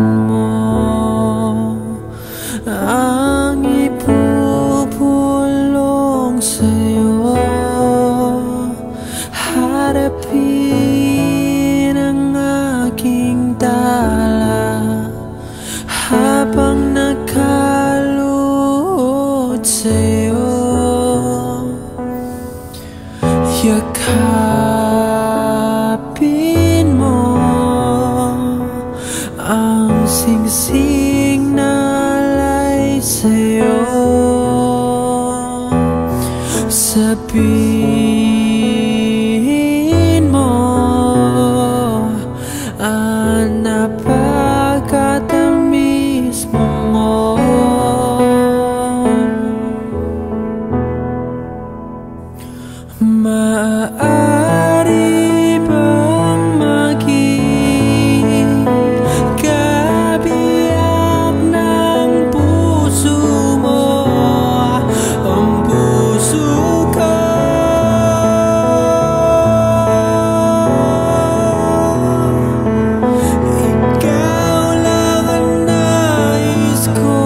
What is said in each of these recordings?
mo ang ipupulong sa'yo. Harapin ang aking tala habang nakaluhod sa'yo. Yakapin mo ang singsing na alay sa'yo. Sabihin mo ang napakatamis mo. Maaari bang maging kabiyak ng puso mo ang puso ko? Ikaw lang ang nais ko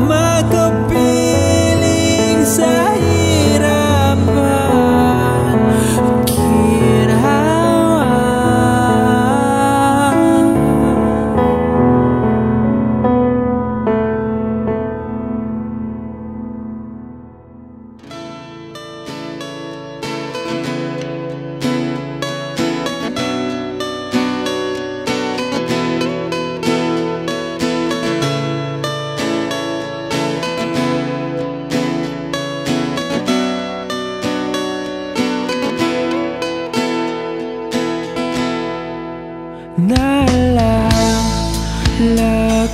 makapiling sa Naalala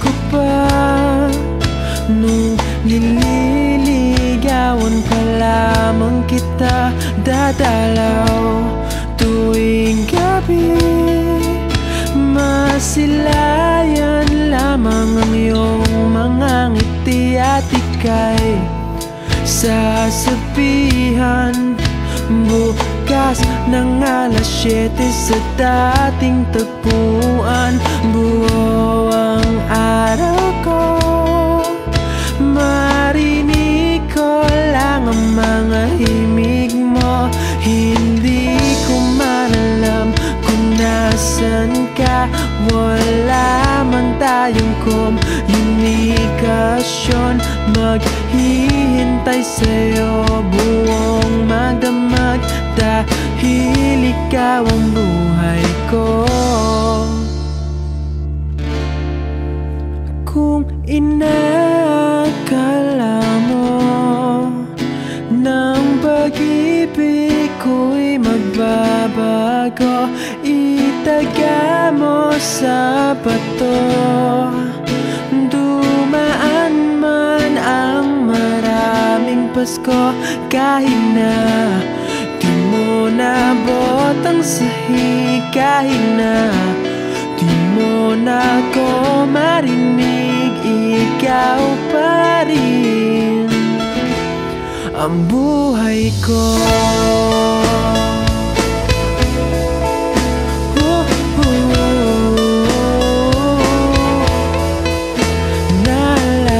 ko pa nung nililigawan pa lamang kita, dadalaw tuwing gabi. Masilayan lamang ang iyong mga ngiti at ika'y sasabihan bukas ng alas 7 sa dating tagpuan. Buo ang araw ko, marinig ko lang ang mga himig mo. Hindi ko man alam kung nasan ka, wala man tayong komunikasyon. Maghihintay sa'yo buong magdamag dahil ikaw ang buhay ko. Kung inakala mo ng pag-ibig ko'y magbabago, itaga mo sa bato. Dumaan man ang maraming Pasko, kahit na di mo nabot ang sahig, kahit na di mo na ko marinig, ikaw pa rin ang buhay ko.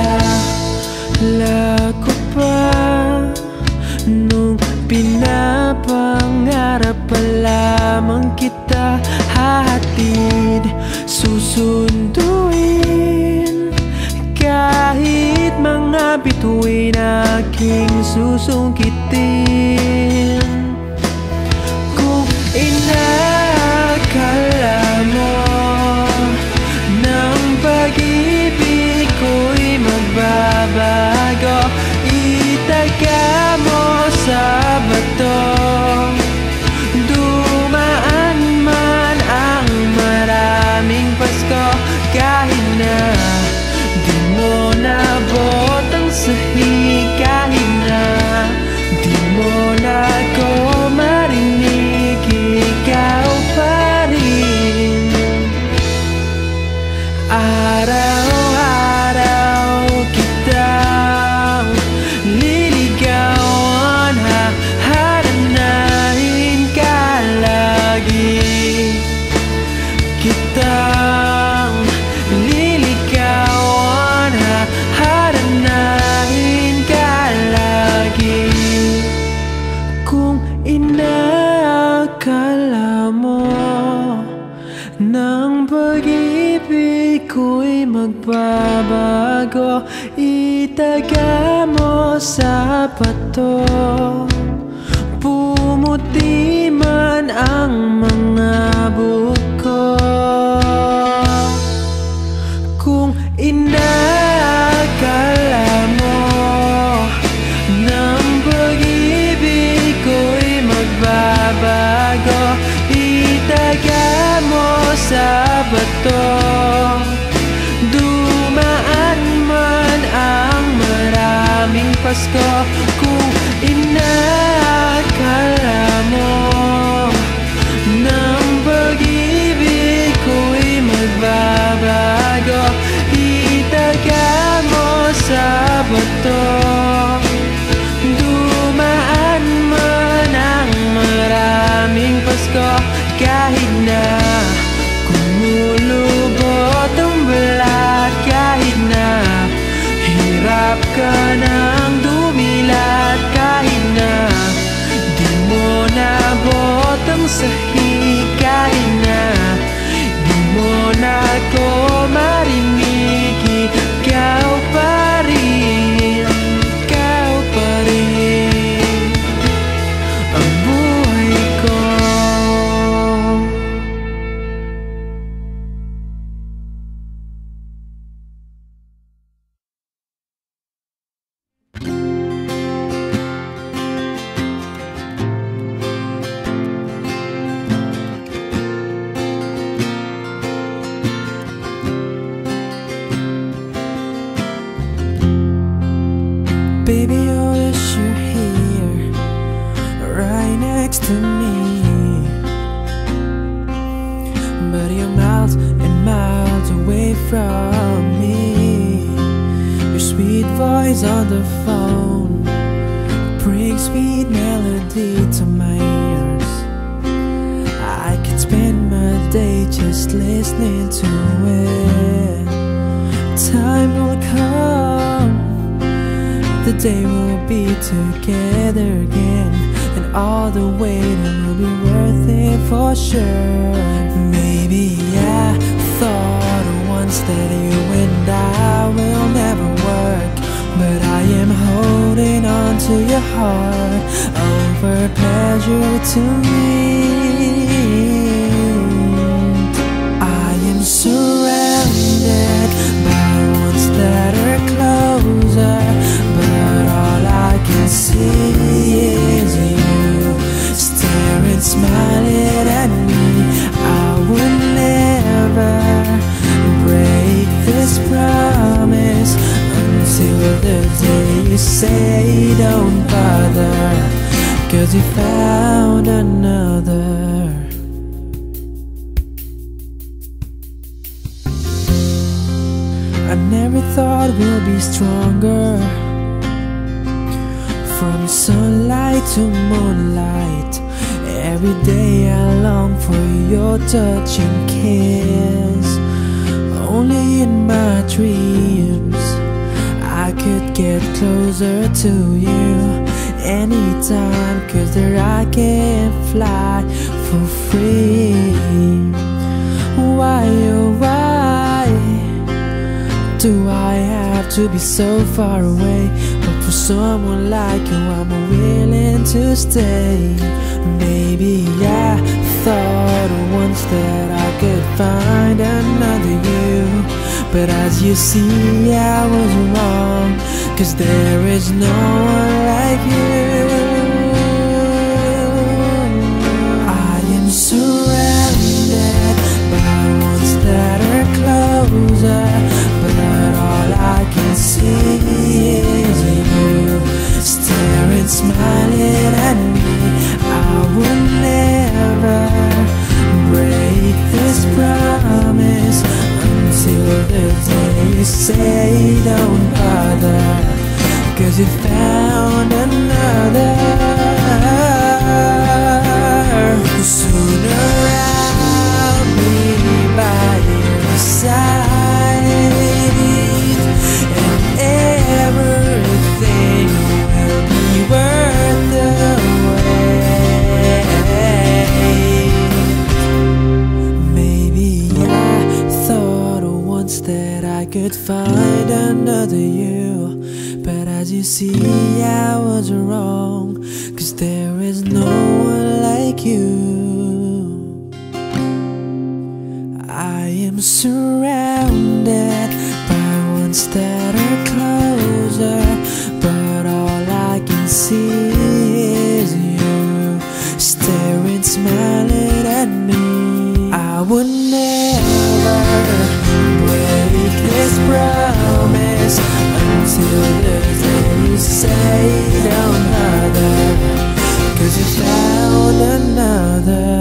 Naalala ko pa nung pinapangarap pa lamang kita, hahatid, susunduin, kahit mga bituin aking susungkitin. Kung inakala mo ng pag-ibig ko'y magbabago, itaga mo sa bato. Dumaan man ang maraming Pasko, kahit na di mo nabot ang sahig, kahit na di mo ko'y magbabago. Itaga mo sa bato, pumuti man ang mga buko. Kung inakala mo ng pag-ibig ko'y magbabago, itaga mo sa bato. Dumaan man ang maraming Pasko. Kung inakala mo ng pag-ibig ko'y magbabago, itaga mo sa bato. Dumaan man ang maraming Pasko, kahit na kumulubot ang balat, kahit na hirap ka ng dumilat, kahit na di mo nabot ang sahig, kahit na di mo na ako marinig, ikaw pa rin, ikaw pa rin ang buhay ko. Baby, I wish you're here, right next to me, but you're miles and miles away from me. Your sweet voice on the phone brings sweet melody to my ears. I could spend my day just listening to it. Time will come, the day we'll be together again, and all the waiting will be worth it for sure. Maybe I thought once that you and I will never work, but I am holding on to your heart over pleasure to me. I am surrounded by ones that are closer, but all I can see is you staring, smiling at me. I would never break this promise until the day you say don't bother, 'cause you found another. I never thought we'll be stronger, from sunlight to moonlight. Every day I long for your touching kiss. Only in my dreams I could get closer to you anytime, 'cause there I can fly for free. Why, oh why do I have to be so far away? But for someone like you I'm willing to stay. Maybe I thought once that I could find another you, but as you see I was wrong, 'cause there is no one like you. I am surrounded by ones that are closer, but all I can see is you staring, smiling at me. I would never break this promise until the day you say don't bother, 'cause you found another. Sooner I'll be by your side, and everything will be worth the wait. Maybe I thought once that I could find another you. But as you see, I was wrong, 'cause there is no one like you. I am surrounded by ones that are closer, but all I can see is you staring, smiling at me. I would never break this promise until the day you say another, 'cause you found another.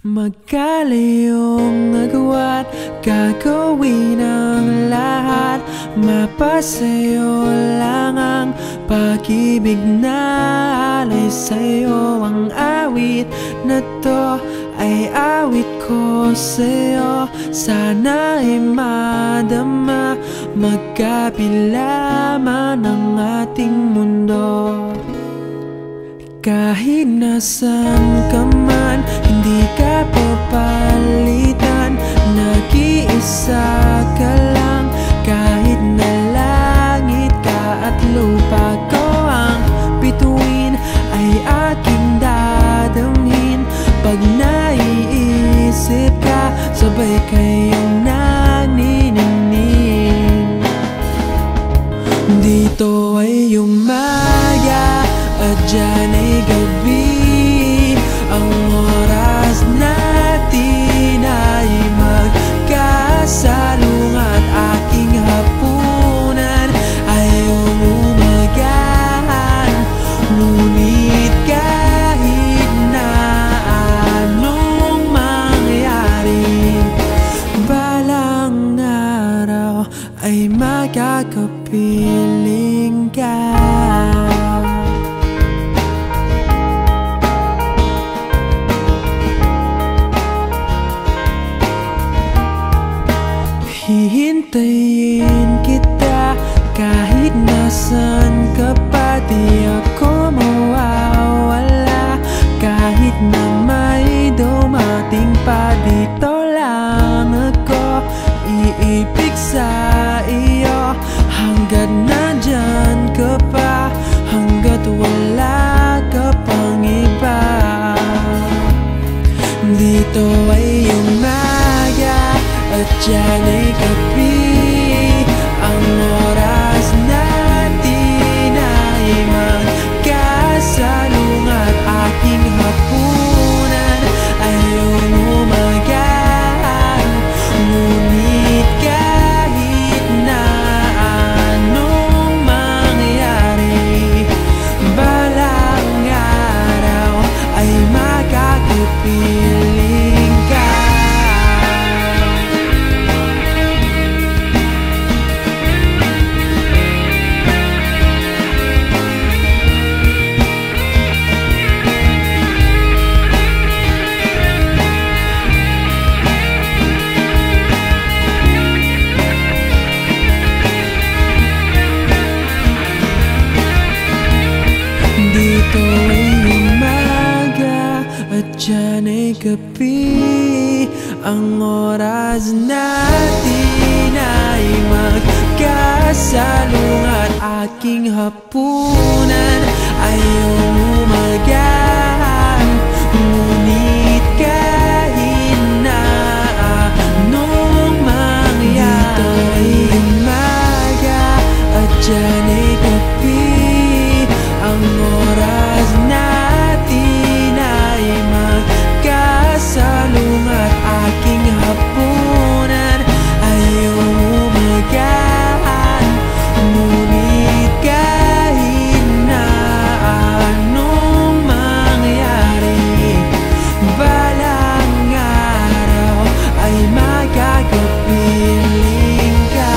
Magkalayong agwat, gagawin ang lahat, mapasayo lang ang pag-ibig na alay sa'yo. Ang awit na to ay awit ko sa'yo, sana ay madama, magkapila man ang ating mundo. Kahit nasan ka man, hindi ka papalitan, nag-iisa ka lang. Kahit na langit ka at lupa ko ang bituin, ay aking dadamhin. Pag naiisip ka, sabay kayong naniningning. Dito ay umaga at dyan ay gabi, ang oras natin ay magkasalungat. Aking hapunan ay umagahan, ngunit kahit na anong mangyari, balang araw ay makakapiling ka. Hihintayin kita kahit nasan ka pa, di ako mawawala. Kahit na may dumating pa, dito lang ako iibig sa iyo. Hanggat nandyan ka pa, hanggat wala ka pang iba. Dito ay umaga at dyan ay gabi, ang oras natin ay magkasalungat. Aking hapunan ay umagahan, ngunit kahit na anong mangyari, balang araw ay makakapiling ka. Dito ay umaga at dyan ay gabi, ang oras natin ay magkasalungat. Aking hapunan ay umagahan, ngunit kahit na anong mangyari, dito ay umaga at dyan ay gabi, ang oras natin ay magkasalungat. Aking hapunan ay umagahan, ngunit kahit na anong mangyari, balang araw ay magkakapiling ka.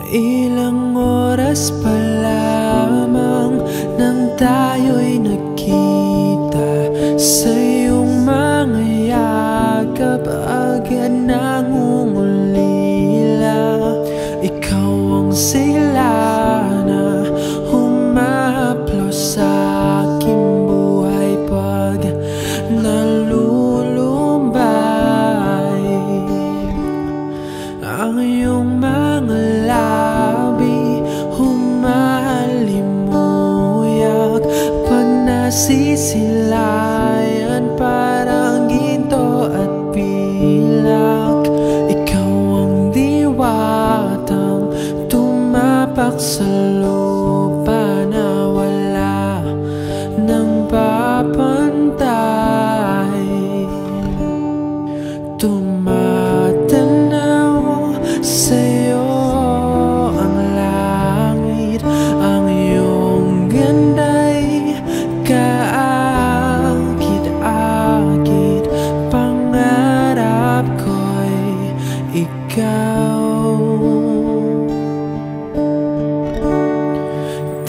Ilang oras pa lamang nang tayo'y nagkita, sa iyong mga yakap agad nangungulila. Ikaw ang sigla na humahaplos sa aking buhay pag nalulumbay. Ang iyong mga labi humahalimuyak pag nasisilayan, parang ginto at pilak. Ikaw ang diwatang tumapak sa lupa na wala nang papantay. Tumatanaw sa'yo ang langit, ang iyong ganda'y kaakit-akit. Pangarap ko'y ikaw.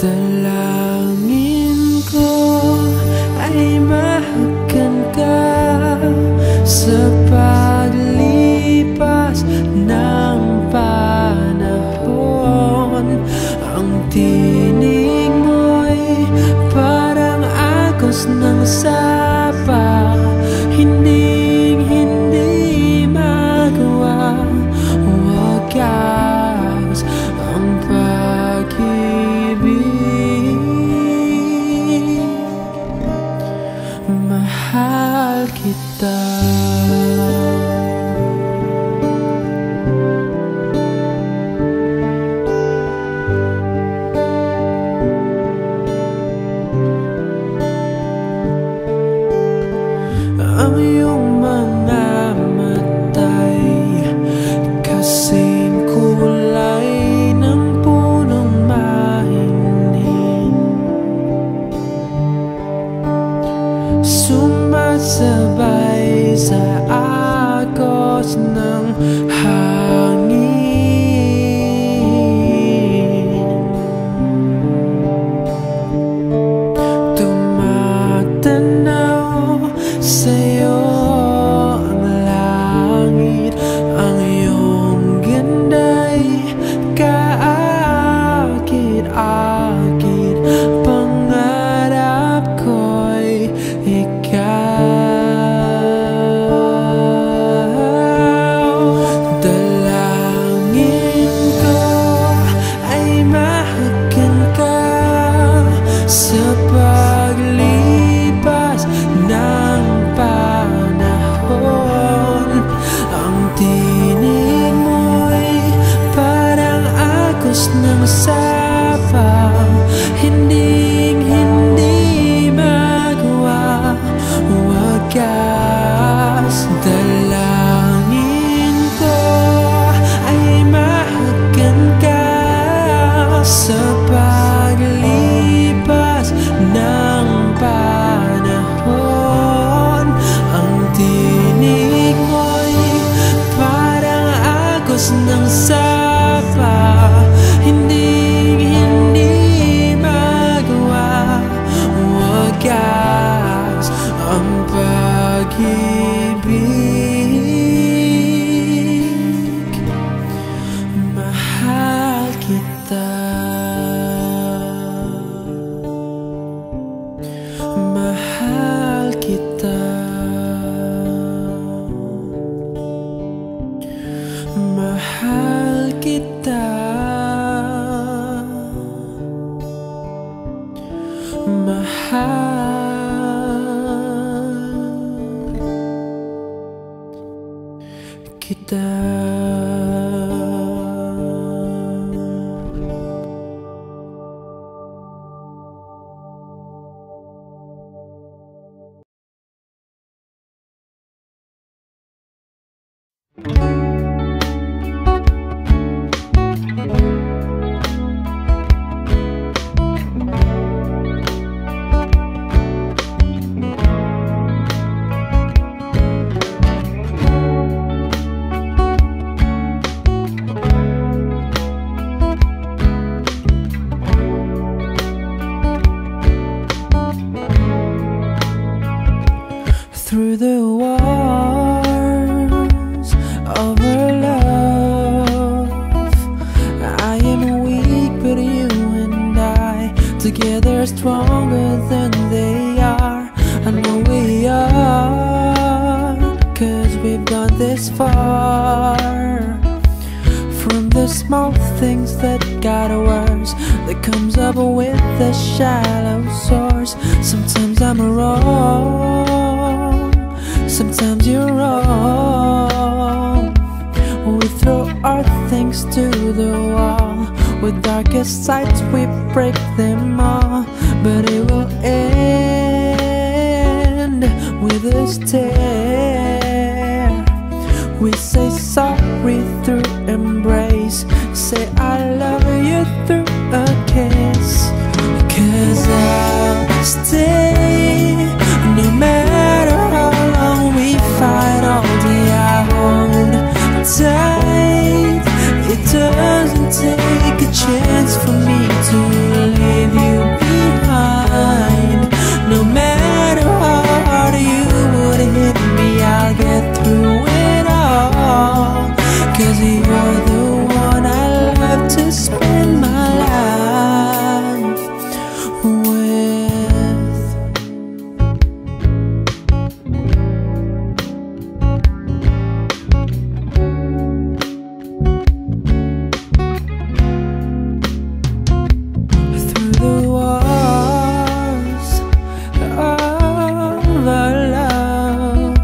Dalangin ko ay mahagan ka sa paglipas ng panahon. Ang tinig mo'y parang agos ng sapa, hindi magawa wagas ang pag-ibig. Mahal kita. Ang iyong mga matay kasing kulay ng punong mahining, sumasabay sa agos ng hangin. Tumatanaw sa'yo ang langit, ang iyong ganda'y kaakit-akit. Pangarap ko'y ikaw. Dalangin ko ay mahagan ka sa paglipas ng panahon. Ang tinig mo'y parang agos ng sapa, hindi magawa wagas. Dalangin ko ay mahagan ka sa paglipas ng panahon. Ang tinig mo'y parang agos ng sapa, hindi magawa wagas ang pag-ibig. Mahal kita. Mahal kita. Mahal kita. Mahal kita. the small things that got worse, that comes up with the shallow source. Sometimes I'm wrong, sometimes you're wrong. We throw our things to the wall. With darkest sides we break them all. But it will end with a stare. We say sorry through embrace, say I love you through a kiss. 'Cause I'll stay no matter how long we fight. All day I hold tight. It doesn't take a chance for me to leave you behind. No matter how hard you would hit me, I'll get through it all. 'Cause you're the one I love to spend my life with. Through the walls of our love,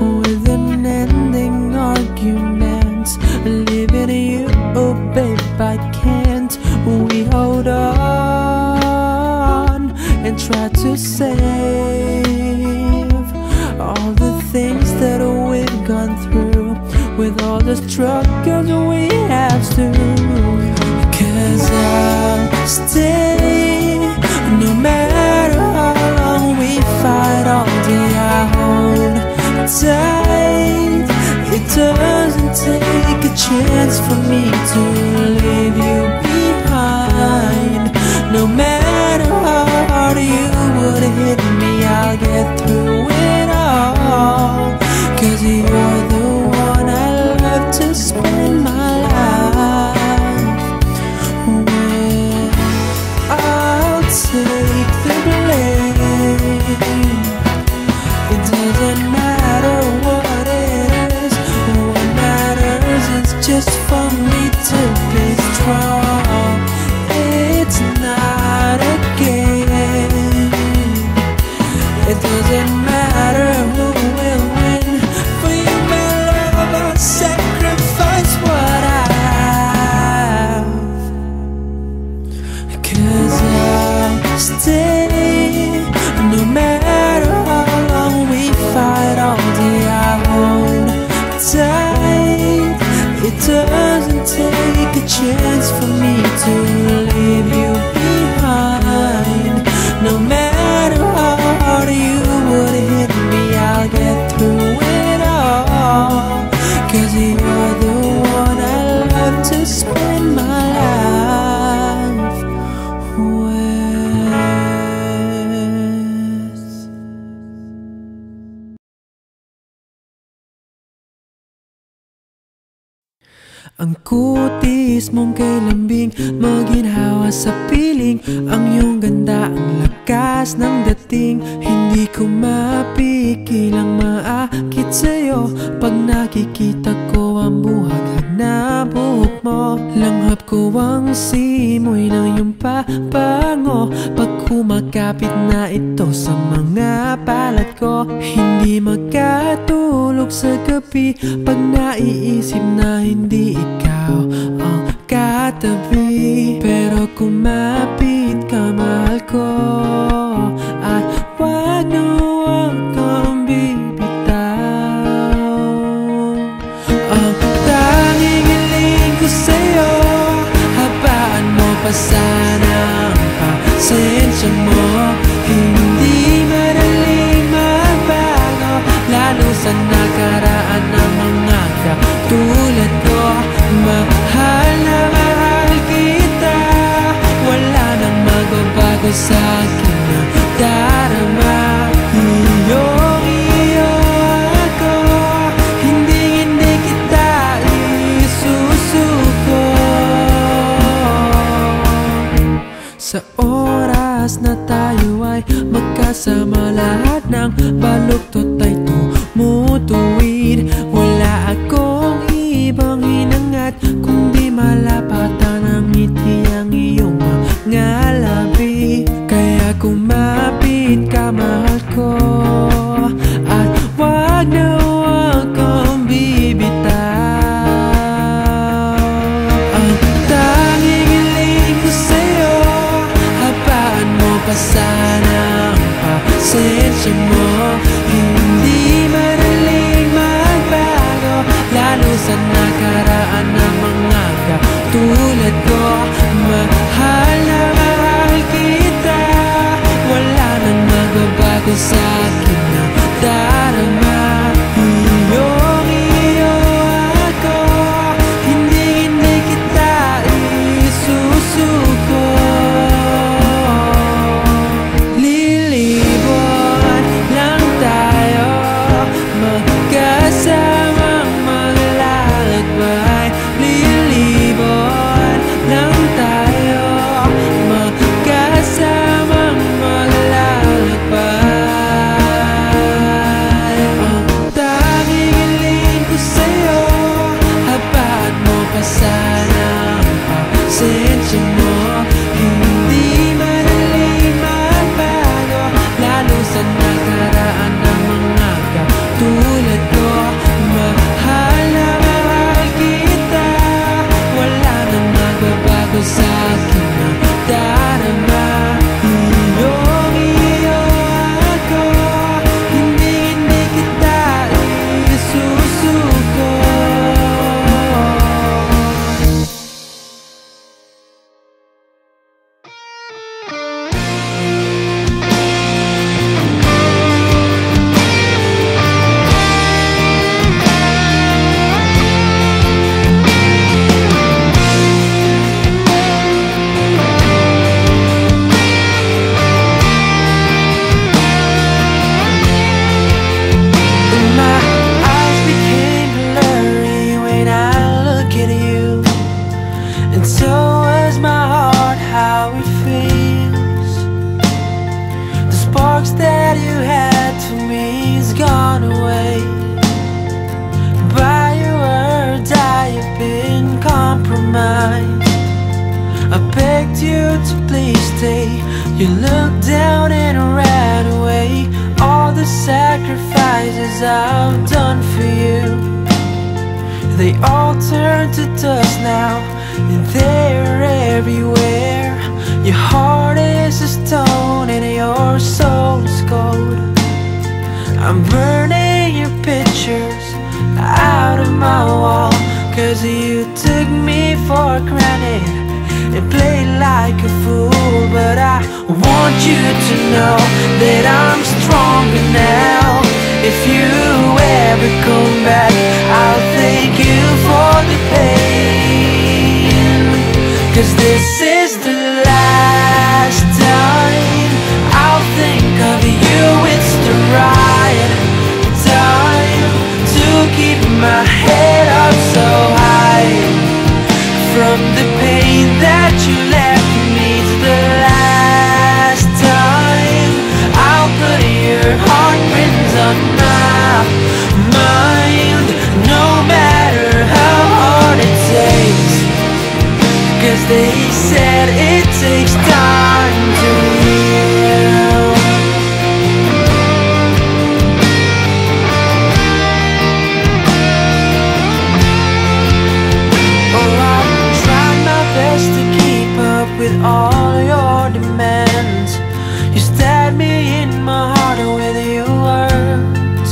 with unending arguments, leaving you, oh babe, I can't. We hold on and try to save all the things that we've gone through, with all the struggles we have to. 'Cause I'll stay no matter how long we fight. All day I hold tight. It doesn't take a chance for me to leave you behind. No matter how hard you would hit me, I'll get through it all. 'Cause you're the one I love to spend my life with. I'll take the blame. It doesn't matter what it is. What matters is just for me to be strong. It's not a game. It doesn't matter who will win. For you, my love, I'll sacrifice what I have. 'Cause I'll stay no matter how long we fight. All day I hold tight. It doesn't take a chance for me to leave you behind. No matter how hard you would hit me, I'll get through it all. 'Cause you're the one I love to spend my life with. Ang kutis mong kay lambing, maginhawa sa piling. Ang iyong ganda, ang lakas ng dating. Hindi ko mapigilang maakit sa'yo. Pag nakikita ko ang buhag na buhok mo, langhap ko ang simoy ng iyong pabango. Pag kumakapit na ito sa mga balat ko, hindi magkatulog sa gabi. Pag naiisip na hindi ikaw ang katabi. Pero kumapit ka, mahal ko, at wag na wag kang bibitaw. Ang tanging hiling ko sa'yo, habaan mo pa sana ang pasensya mo. Hindi madaling magbago, lalo sa nakaraan ng mga katulad ko. Mahal na mahal kita, wala nang magbabago sa akin na darama. Iyong-iyo ako, hindi kita isusuko. Sa oras na tayo ay magkasama, lahat ng baluktot ay tumutuwid. Wala akong ibang hinanga At kung di malapatan ng ngiti ang iyong mga labi, kaya kumapit ka, mahal ko, at wag na wag kang bibitaw. Ang tanging hiling ko sa'yo, habaan mo pa sana ang pasensya mo. Hindi madaling magbago, lalo sa nakaraan ng mga katulad ko. Mahal na mahal kita, wala nang magbabago sa akin na darama. Iyong-iyo ako, hindi kita isusuko. Lilibot lang tayo, magkasamang maglalakbay. Lilibot lang tayo, magkasamang maglalakbay. Ang tanging hiling ko sa'yo, habaan mo pa sana ang pasensya mo. Hindi madaling magbago, lalo sa nakaraan ng mga katulad ko. Mahal na mahal kita, wala nang magbabago sa akin na darama. Iyong-iyo ako, hindi kita isusuko. My eyes became blurry when I look at you, and so is my heart, how it feels. The sparks that you had for me is gone away. By your words I have been compromised. I begged you to please stay, you looked down and ran away. All the sacrifices I've done for you, they all turn to dust now, and they're everywhere. Your heart is a stone and your soul is gold. I'm burning your pictures out of my wall, 'cause you took me for granted and played like a fool. But I want you to know that I'm stronger now. If you ever come back, I'll thank you for the pain, 'cause this is the last time I'll think of you. It's the right time to keep my head up so high from the pain that you left me. It's the last time I'll put your heartprints on my mind, no matter how hard it takes, 'cause they said it takes time to heal. Oh, I tried my best to keep up with all your demands. You stabbed me in my heart with your words.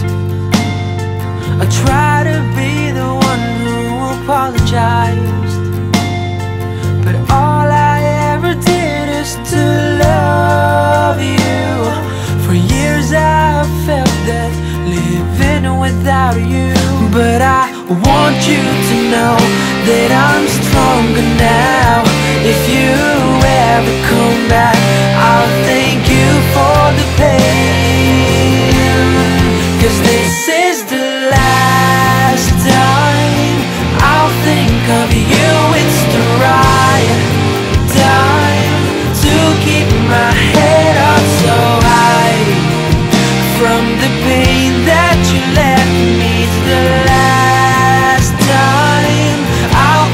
I tried to be the one who apologized, but all I ever did is to love you. For years I felt that living without you, but I want you to know that I'm stronger now. If you ever come back, I'll thank you for the pain, 'cause this is the last time I'll think of you. It's the right time to keep my head up so high from the pain that you left me. It's the last time I'll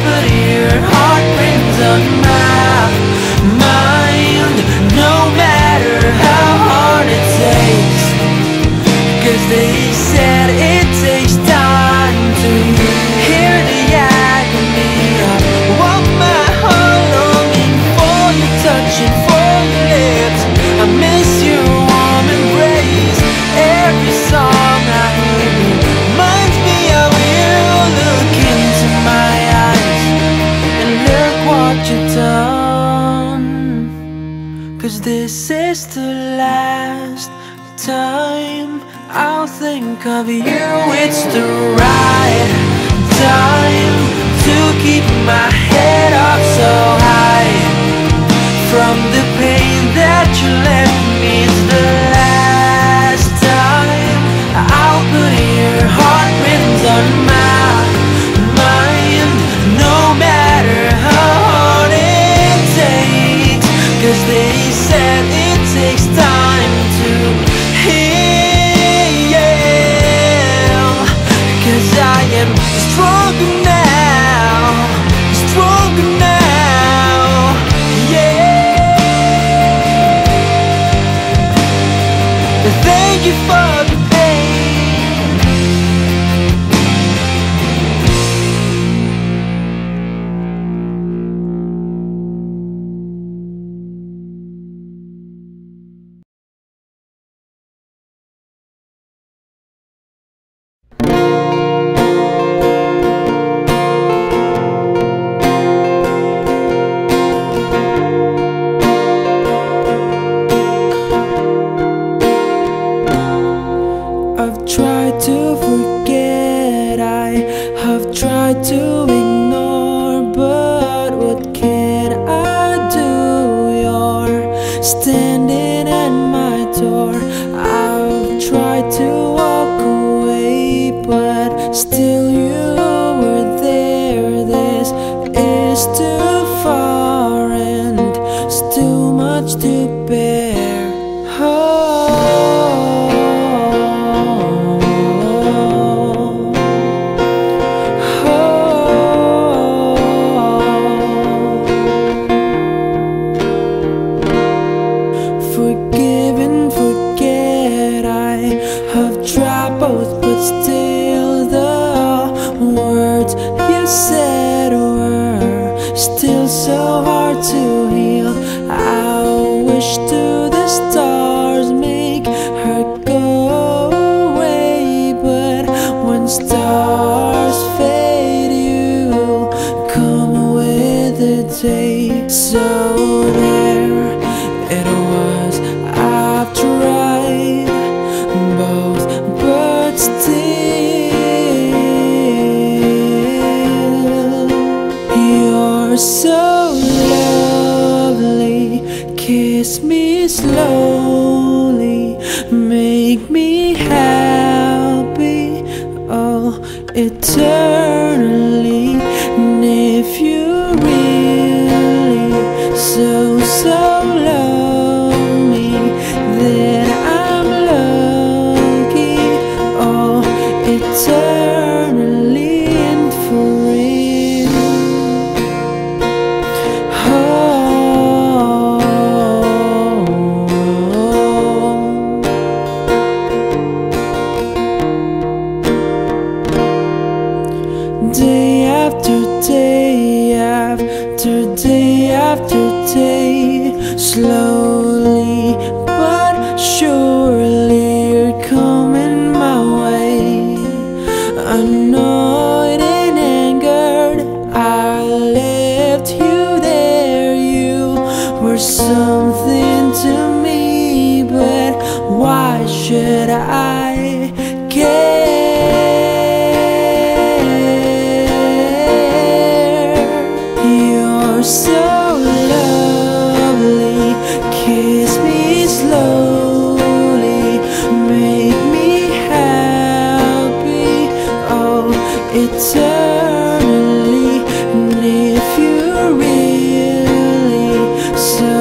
This is the last time I'll think of you. It's the right time to keep my head up so high from the pain that you left me. It's the last time I'll put your heartprints on my mind, no matter how hard it takes, 'cause they said it takes time to heal. 'Cause I am stronger now, stronger now, yeah. Thank you for the pain. I've tried to forget, I have tried to ignore, but what can I do? You're standing at my door. I've tried to walk away, but still you were there. This is too far and it's too much to bear. Forgive and forget, I have tried both, but still the words you said were still so hard to heal. I wish to the stars make her go away, but when stars fade, you come with the day. So there it was, I've tried both, but still you're so lovely. Kiss me slowly, make me happy, oh, eternally. And if you really so love me, then I'm lucky, oh, eternally and for real. Day after day after day after day, slowly but surely you're coming my way. Annoyed and angered, I left you there. You were something to me, but why should I care? You're so lovely. Kiss me slowly, make me happy, oh, eternally. And if you really so